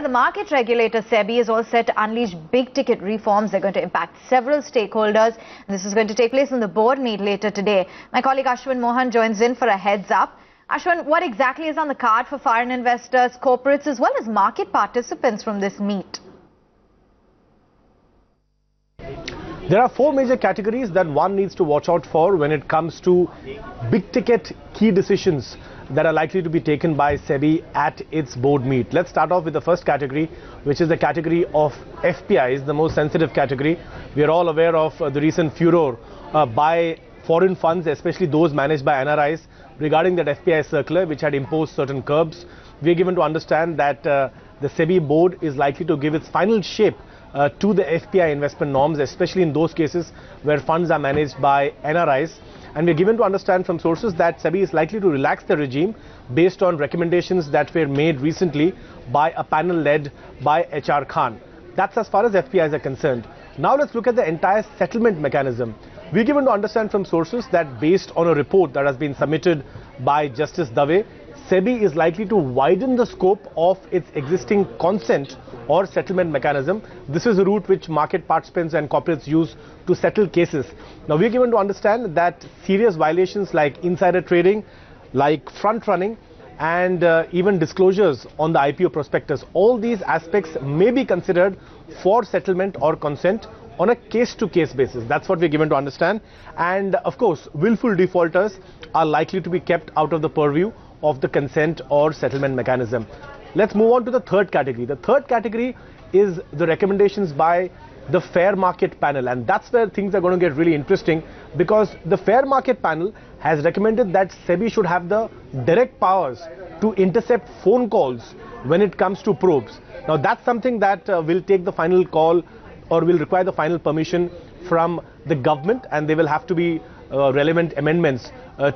The market regulator SEBI is all set to unleash big-ticket reforms. They're going to impact several stakeholders. This is going to take place in the board meet later today. My colleague Ashwin Mohan joins in for a heads-up. Ashwin, what exactly is on the card for foreign investors, corporates, as well as market participants from this meet? There are four major categories that one needs to watch out for when it comes to big-ticket key decisions that are likely to be taken by SEBI at its board meet. Let's start off with the first category, which is the category of FPIs, the most sensitive category. We are all aware of the recent furor by foreign funds, especially those managed by NRIs, regarding that FPI circular, which had imposed certain curbs. We are given to understand that the SEBI board is likely to give its final shape to the FPI investment norms, especially in those cases where funds are managed by NRIs. And we're given to understand from sources that SEBI is likely to relax the regime based on recommendations that were made recently by a panel led by HR Khan. That's as far as FPIs are concerned. Now let's look at the entire settlement mechanism. We're given to understand from sources that based on a report that has been submitted by Justice Dave, SEBI is likely to widen the scope of its existing consent or settlement mechanism. This is a route which market participants and corporates use to settle cases. Now we're given to understand that serious violations like insider trading, like front running, and even disclosures on the IPO prospectus, all these aspects may be considered for settlement or consent on a case-to-case basis. That's what we're given to understand. And of course, willful defaulters are likely to be kept out of the purview of the consent or settlement mechanism. Let's move on to the third category. The third category is the recommendations by the Fair Market Panel, and that's where things are going to get really interesting, because the Fair Market Panel has recommended that SEBI should have the direct powers to intercept phone calls when it comes to probes. Now that's something that will take the final call or will require the final permission from the government, and there will have to be relevant amendments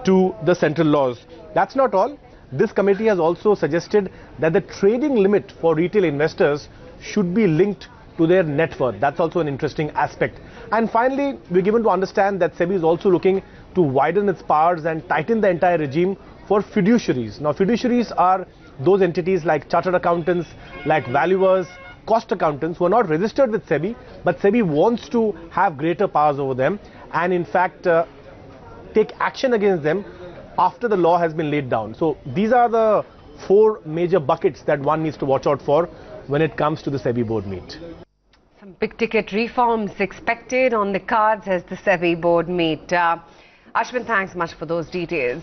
to the central laws. That's not all. This committee has also suggested that the trading limit for retail investors should be linked to their net worth. That's also an interesting aspect. And finally, we're given to understand that SEBI is also looking to widen its powers and tighten the entire regime for fiduciaries. Now, fiduciaries are those entities like chartered accountants, like valuers, cost accountants who are not registered with SEBI, but SEBI wants to have greater powers over them and in fact take action against them after the law has been laid down. So these are the four major buckets that one needs to watch out for when it comes to the SEBI board meet. Some big ticket reforms expected on the cards as the SEBI board meet. Ashwin, thanks much for those details.